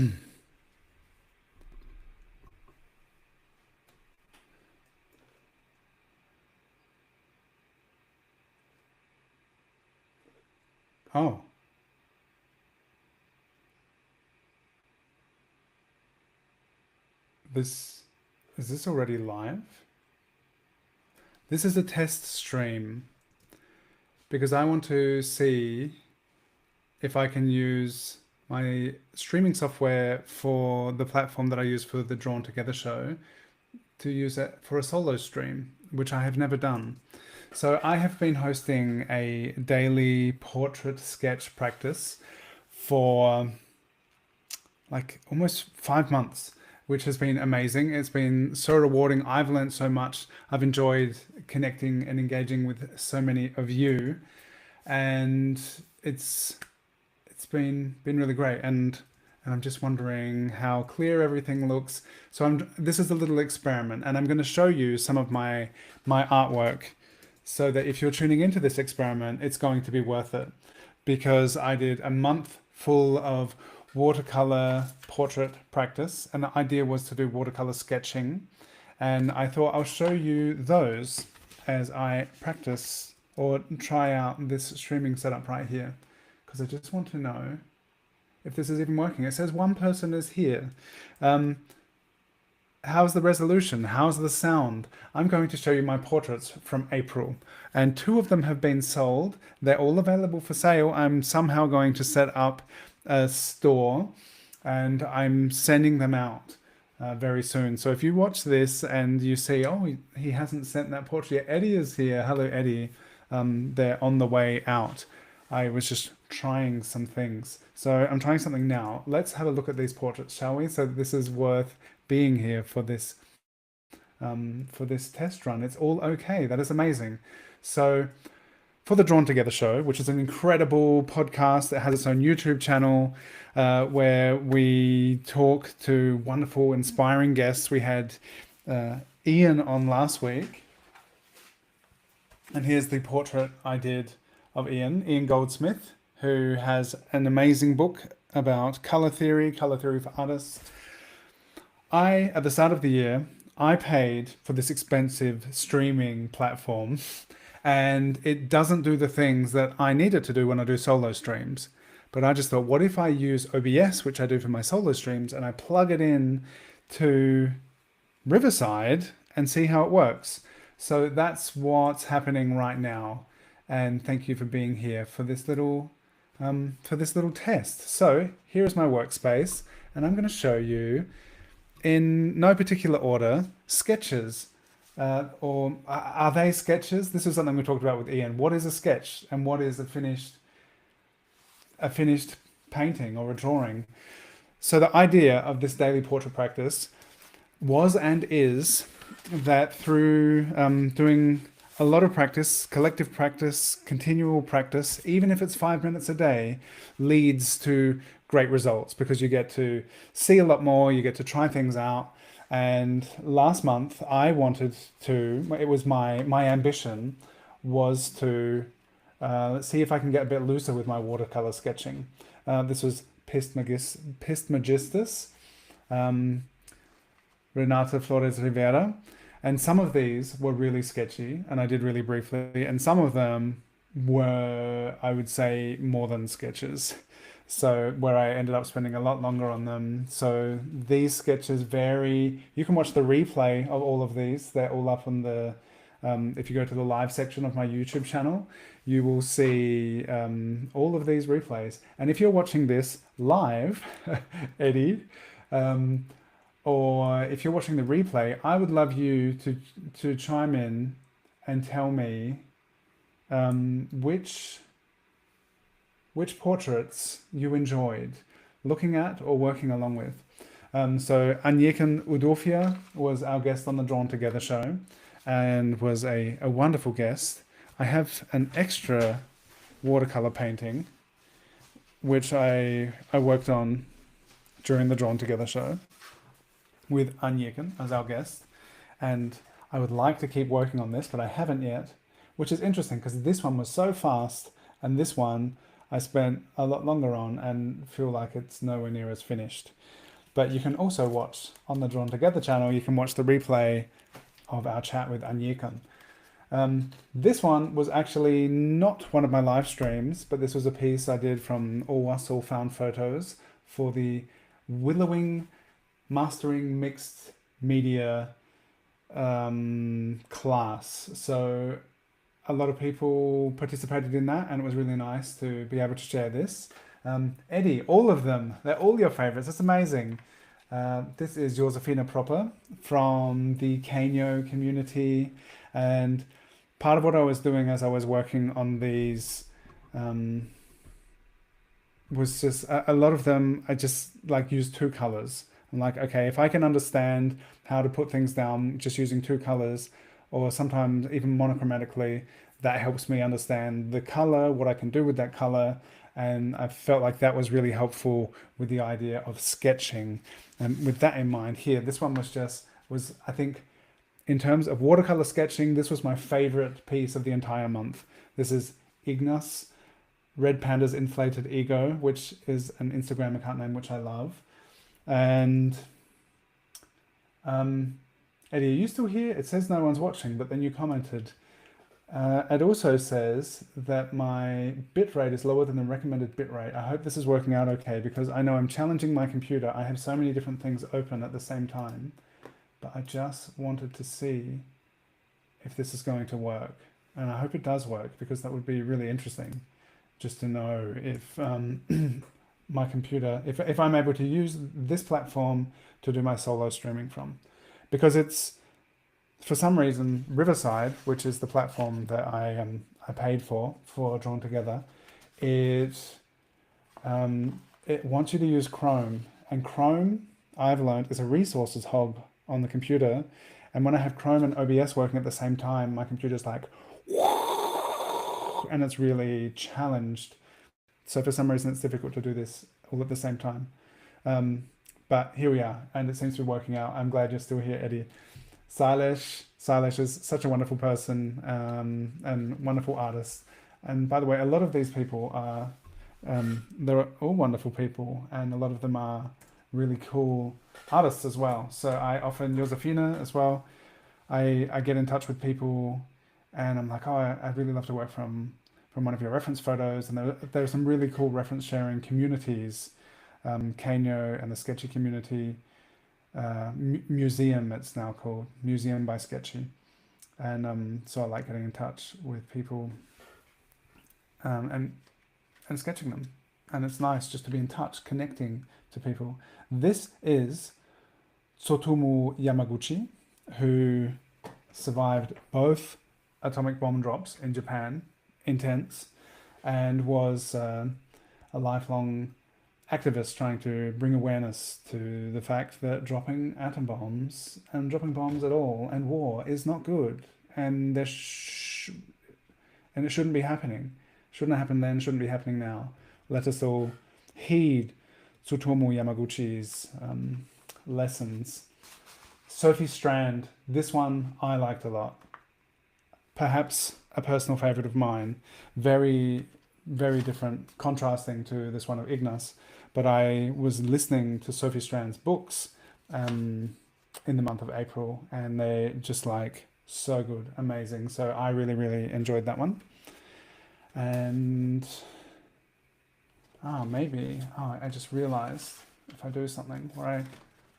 Oh, this is this already live? This is a test stream because I want to see if I can use my streaming software for the platform that I use for the Drawn Together show to use it for a solo stream, which I have never done. So I have been hosting a daily portrait sketch practice for like almost 5 months, which has been amazing. It's been so rewarding. I've learned so much. I've enjoyed connecting and engaging with so many of you, and it's it's been really great. And I'm just wondering how clear everything looks. So this is a little experiment, and I'm going to show you some of my artwork, so that if you're tuning into this experiment, it's going to be worth it, because I did a month full of watercolor portrait practice, and the idea was to do watercolor sketching. And I thought I'll show you those as I practice or try out this streaming setup right here, because I just want to know if this is even working. It says one person is here. Um, how's the resolution? How's the sound? I'm going to show you my portraits from April, and two of them have been sold. They're all available for sale. I'm somehow going to set up a store, and I'm sending them out very soon. So if you watch this and you see, oh, he hasn't sent that portrait yet. Eddie is here. Hello, Eddie. They're on the way out. I was just trying some things. So I'm trying something now. Let's have a look at these portraits, shall we? So this is worth being here for this test run. It's all okay. That is amazing. So for the Drawn Together show, which is an incredible podcast that has its own YouTube channel, where we talk to wonderful, inspiring guests. We had Ian on last week, and here's the portrait I did of Ian Goldsmith, who has an amazing book about color theory for artists. At the start of the year, I paid for this expensive streaming platform, and it doesn't do the things that I need it to do when I do solo streams. But I just thought, what if I use OBS, which I do for my solo streams, and I plug it in to Riverside and see how it works? So that's what's happening right now. And thank you for being here for this little test. So here is my workspace, and I'm going to show you, in no particular order, sketches. Or are they sketches? This is something we talked about with Ian. What is a sketch and what is a finished painting or a drawing? So the idea of this daily portrait practice was and is that through doing a lot of practice, collective practice, continual practice, even if it's 5 minutes a day, leads to great results, because you get to see a lot more, you get to try things out. And last month I wanted to, it was my ambition was to see if I can get a bit looser with my watercolor sketching. This was Pist Magistus, Renata Flores Rivera. And some of these were really sketchy, and I did really briefly, and some of them were, I would say, more than sketches. So where I ended up spending a lot longer on them. So these sketches vary. You can watch the replay of all of these. They're all up on the, if you go to the live section of my YouTube channel, you will see all of these replays. And if you're watching this live, Eddie, or if you're watching the replay, I would love you to chime in and tell me which portraits you enjoyed looking at or working along with. So Anjekan Udofia was our guest on the Drawn Together show, and was a wonderful guest. I have an extra watercolor painting which I worked on during the Drawn Together show with Anjekan as our guest, and I would like to keep working on this, but I haven't yet, which is interesting because this one was so fast, and this one I spent a lot longer on and feel like it's nowhere near as finished. But you can also watch on the Drawn Together channel, you can watch the replay of our chat with Anyikan. This one was actually not one of my live streams, but this was a piece I did from All Was All Found Photos for the Willowing Mastering Mixed Media class. So a lot of people participated in that, and it was really nice to be able to share this. Eddie, all of them, they're all your favorites. It's amazing. This is Josefina Proper from the Kanyo community, and part of what I was doing as I was working on these was just a lot of them I just like use two colors. I'm like, okay, if I can understand how to put things down just using two colors, or sometimes even monochromatically, that helps me understand the color, what I can do with that color. And I felt like that was really helpful with the idea of sketching. And with that in mind here, this one was I think, in terms of watercolor sketching, this was my favorite piece of the entire month. This is Ignas, Red Panda's Inflated Ego, which is an Instagram account name which I love. And Eddie, are you still here? It says no one's watching, but then you commented. It also says that my bitrate is lower than the recommended bitrate. I hope this is working out okay, because I know I'm challenging my computer. I have so many different things open at the same time, but I just wanted to see if this is going to work. And I hope it does work, because that would be really interesting just to know if my computer, if I'm able to use this platform to do my solo streaming from. Because it's, for some reason, Riverside, which is the platform that I paid for Drawn Together, it wants you to use Chrome. And Chrome, I've learned, is a resources hog on the computer. And when I have Chrome and OBS working at the same time, my computer's like, and it's really challenged. So for some reason, it's difficult to do this all at the same time. But here we are, and it seems to be working out. I'm glad you're still here, Eddie. Silesh is such a wonderful person and wonderful artist. And by the way, a lot of these people are, they're all wonderful people, and a lot of them are really cool artists as well. So I often, Josefina as well, I get in touch with people and I'm like, oh, I'd really love to work from one of your reference photos. And there are some really cool reference sharing communities, Kanyo and the Sketchy community, Museum it's now called, Museum by Sketchy. And so I like getting in touch with people and sketching them. And it's nice just to be in touch, connecting to people. This is Tsutomu Yamaguchi, who survived both atomic bomb drops in Japan, intense, and was a lifelong activist trying to bring awareness to the fact that dropping atom bombs and dropping bombs at all and war is not good, and and it shouldn't be happening. Shouldn't have happened then, shouldn't be happening now. Let us all heed Tsutomu Yamaguchi's lessons. Sophie Strand, this one I liked a lot. Perhaps a personal favorite of mine. Very, very different, contrasting to this one of Ignas. But I was listening to Sophie Strand's books in the month of April, and they're just like so good, amazing. So I really, really enjoyed that one. And I just realized if I do something where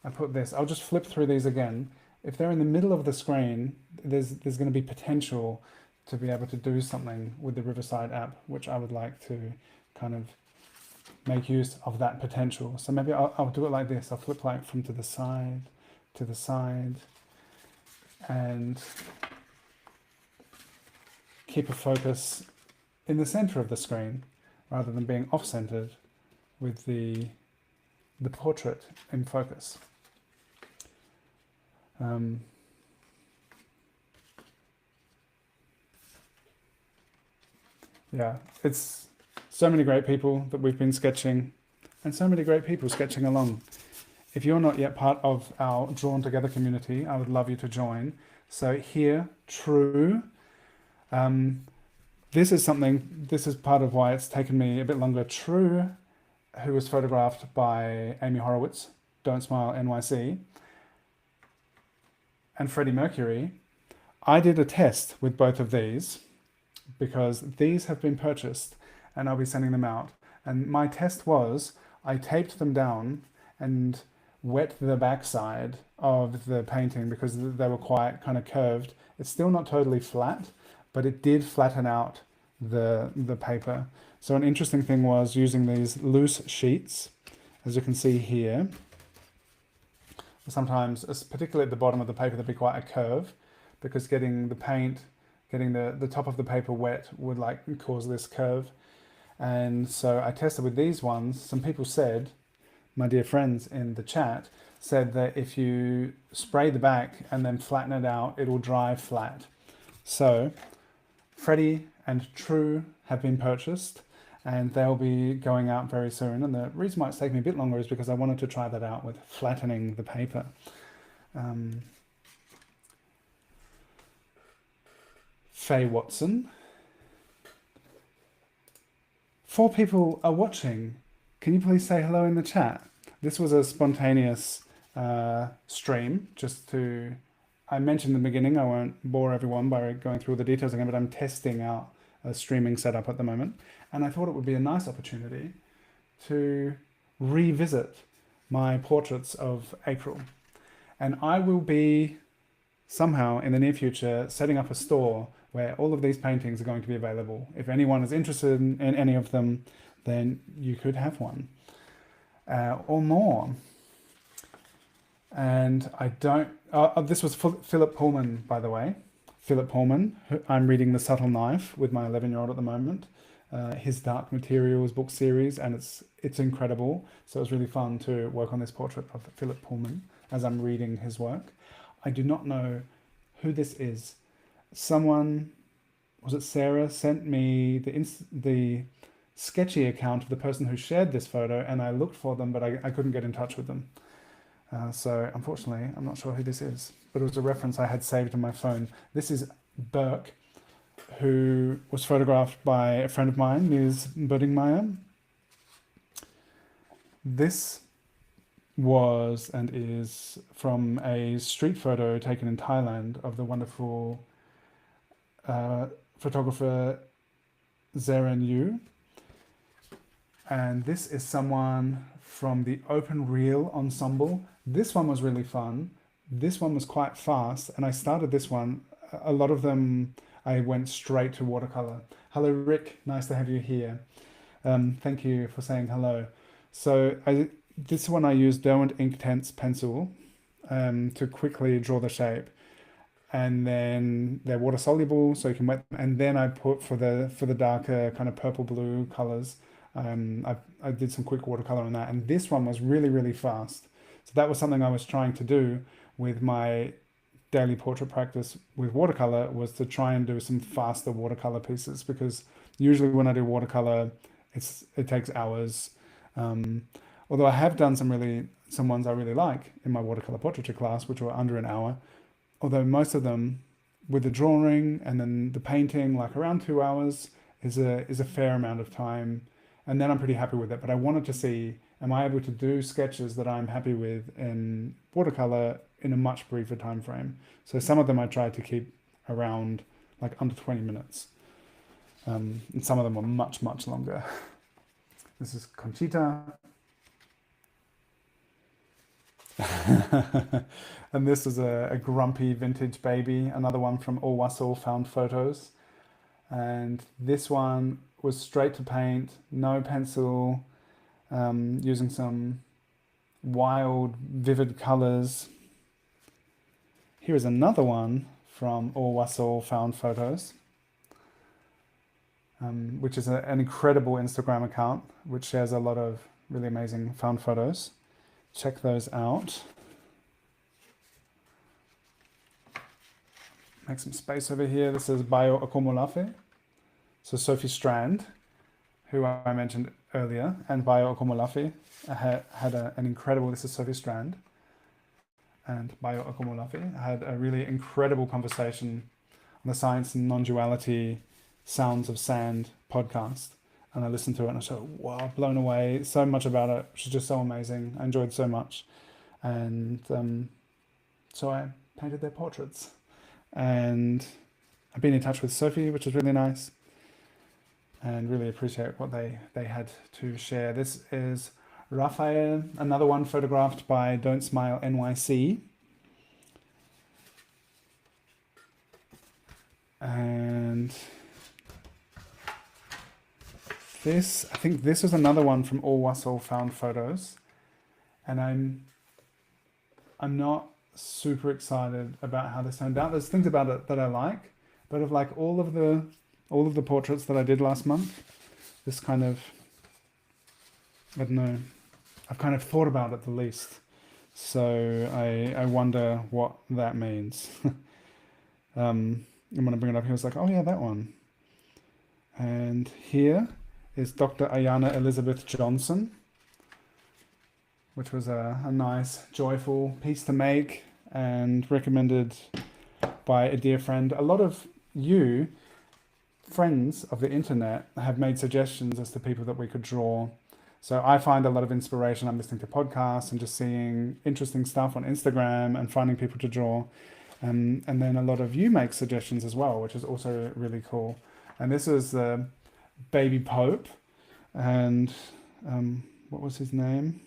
I put this, I'll just flip through these again. If they're in the middle of the screen, there's going to be potential to be able to do something with the Riverside app, which I would like to kind of make use of that potential. So maybe I'll do it like this. I'll flip like from to the side, and keep a focus in the center of the screen rather than being off-centered with the portrait in focus. Yeah, it's so many great people that we've been sketching, and so many great people sketching along. If you're not yet part of our Drawn Together community, I would love you to join. So here, True, this is part of why it's taken me a bit longer. True, who was photographed by Amy Horowitz, Don't Smile NYC, and Freddie Mercury. I did a test with both of these because these have been purchased and I'll be sending them out. And my test was I taped them down and wet the backside of the painting because they were quite kind of curved. It's still not totally flat, but it did flatten out the paper. So an interesting thing was using these loose sheets, as you can see here. Sometimes, particularly at the bottom of the paper, there'd be quite a curve because getting the paint, getting the top of the paper wet would like cause this curve. And so I tested with these ones. Some people said, my dear friends in the chat, said that if you spray the back and then flatten it out, it will dry flat. So Freddie and True have been purchased and they'll be going out very soon. And the reason why it's taking me a bit longer is because I wanted to try that out with flattening the paper. Faye Watson. 4 people are watching. Can you please say hello in the chat? This was a spontaneous stream, I mentioned in the beginning, I won't bore everyone by going through all the details again, but I'm testing out a streaming setup at the moment. And I thought it would be a nice opportunity to revisit my portraits of April. And I will be somehow in the near future setting up a store where all of these paintings are going to be available. If anyone is interested in any of them, then you could have one or more. And I don't, this was Philip Pullman, by the way. Philip Pullman, I'm reading The Subtle Knife with my 11-year-old at the moment. His Dark Materials book series, and it's incredible. So it was really fun to work on this portrait of Philip Pullman as I'm reading his work. I do not know who this is. Someone, was it Sara, sent me the sketchy account of the person who shared this photo, and I looked for them, but I couldn't get in touch with them. So unfortunately, I'm not sure who this is, but it was a reference I had saved on my phone. This is Burke, who was photographed by a friend of mine, Ms. Buddingmeyer. This was and is from a street photo taken in Thailand of the wonderful photographer Zeren Yu. And this is someone from the Open Reel ensemble. This one was really fun. This one was quite fast, and I started this one. A lot of them I went straight to watercolor. Hello, Rick. Nice to have you here. Thank you for saying hello. So this one I used Derwent Inktense pencil to quickly draw the shape. And then they're water soluble, so you can wet them. And then I put for the darker kind of purple blue colors. I did some quick watercolor on that, and this one was really, really fast. So that was something I was trying to do with my daily portrait practice with watercolor, was to try and do some faster watercolor pieces, because usually when I do watercolor, it takes hours. Although I have done some ones I really like in my watercolor portraiture class, which were under an hour. Although most of them, with the drawing and then the painting, like around 2 hours is a fair amount of time. And then I'm pretty happy with it. But I wanted to see, am I able to do sketches that I'm happy with in watercolor in a much briefer time frame? So some of them I tried to keep around like under 20 minutes. And some of them were much, much longer. This is Conchita. And this is a grumpy vintage baby, another one from All Wassel Found Photos. And this one was straight to paint, no pencil, using some wild, vivid colors. Here is another one from All Wassel Found Photos, which is an incredible Instagram account, which shares a lot of really amazing found photos. Check those out. Make some space over here. This is Bio Akomolafe. So Sophie Strand, who I mentioned earlier, and Bio Akomolafe had an incredible, this is Sophie Strand, and Bio Akomolafe had a really incredible conversation on the science and non-duality Sounds of Sand podcast, and I listened to it and I was so wow, blown away. So much about it. She's just so amazing. I enjoyed so much, and so I painted their portraits, and I've been in touch with Sophie, which is really nice, and really appreciate what they had to share. This is Raphael, another one photographed by Don't Smile NYC. And this, I think this is another one from All Wassel Found Photos. And I'm not super excited about how this turned out. There's things about it that I like, but of like all of the portraits that I did last month, this kind of, I don't know, I've kind of thought about it the least. So I wonder what that means. And when I bring it up, he was like, oh yeah, that one. And here is Dr. Ayana Elizabeth Johnson, which was a nice, joyful piece to make and recommended by a dear friend. A lot of you, friends of the internet, have made suggestions as to people that we could draw. So I find a lot of inspiration. I'm listening to podcasts and just seeing interesting stuff on Instagram and finding people to draw. And then a lot of you make suggestions as well, which is also really cool. And this is the baby Pope. And what was his name?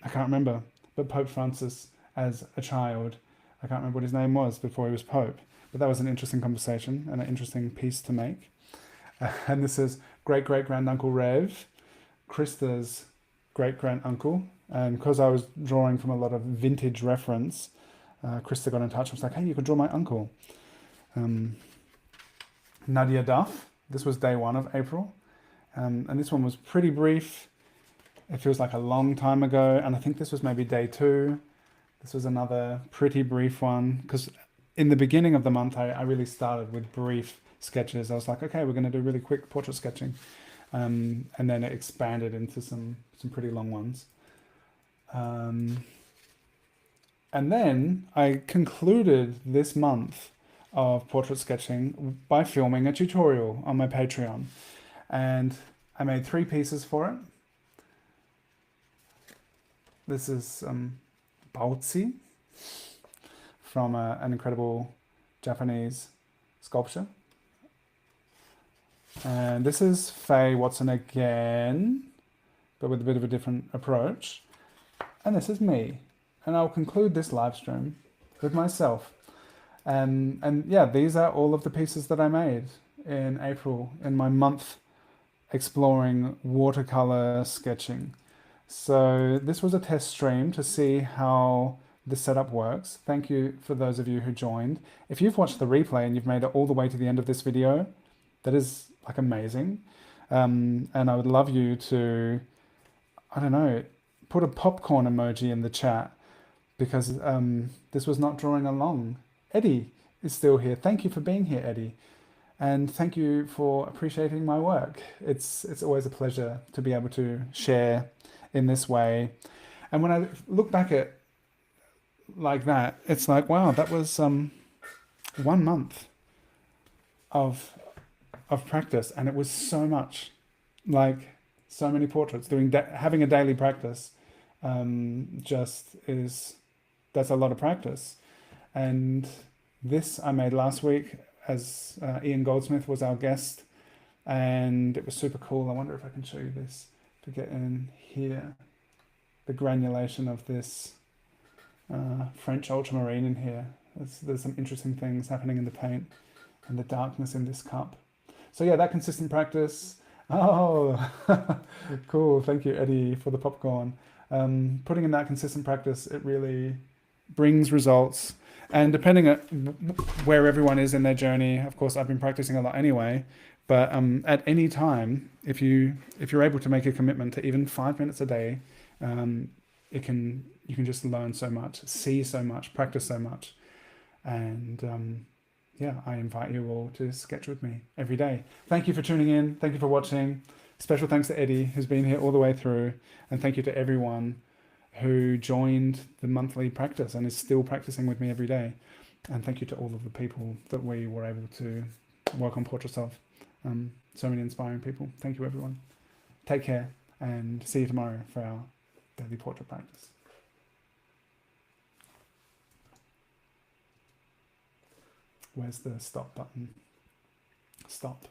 I can't remember. But Pope Francis as a child. I can't remember what his name was before he was Pope. But that was an interesting conversation and an interesting piece to make. And this is great-great-granduncle Rev, Krista's great-grand-uncle. And because I was drawing from a lot of vintage reference, Krista got in touch and was like, hey, you could draw my uncle. Nadia Duff, this was day 1 of April. And this one was pretty brief. It feels like a long time ago. And I think this was maybe day 2. This was another pretty brief one. Because in the beginning of the month, I really started with brief sketches. I was like, okay, we're going to do really quick portrait sketching. And then it expanded into some pretty long ones. And then I concluded this month of portrait sketching by filming a tutorial on my Patreon. And I made 3 pieces for it. This is Baozi from an incredible Japanese sculpture. And this is Faye Watson again, but with a bit of a different approach. And this is me. And I'll conclude this live stream with myself. And yeah, these are all of the pieces that I made in April in my month exploring watercolor sketching. So this was a test stream to see how the setup works. Thank you for those of you who joined. If you've watched the replay and you've made it all the way to the end of this video, that is like amazing. And I would love you to, I don't know, put a popcorn emoji in the chat because this was not drawing along. Eddie is still here. Thank you for being here, Eddie. And thank you for appreciating my work. It's always a pleasure to be able to share in this way. And when I look back at like that, it's like, wow, that was 1 month of practice, and it was so much, like so many portraits. Having a daily practice that's a lot of practice. And this I made last week as Ian Goldsmith was our guest, and it was super cool. I wonder if I can show you this to get in here. The granulation of this French ultramarine in here. There's some interesting things happening in the paint and the darkness in this cup. So yeah, that consistent practice. Oh, cool. Thank you, Eddie, for the popcorn. Putting in that consistent practice, it really brings results. And depending on where everyone is in their journey, of course, I've been practicing a lot anyway, but at any time, if you're able to make a commitment to even 5 minutes a day, you can just learn so much, see so much, practice so much. And yeah, I invite you all to sketch with me every day. Thank you for tuning in. Thank you for watching. Special thanks to Eddie, who's been here all the way through. And thank you to everyone who joined the monthly practice and is still practicing with me every day. And thank you to all of the people that we were able to work on portraits of. So many inspiring people. Thank you, everyone. Take care and see you tomorrow for our daily portrait practice. Where's the stop button? Stop.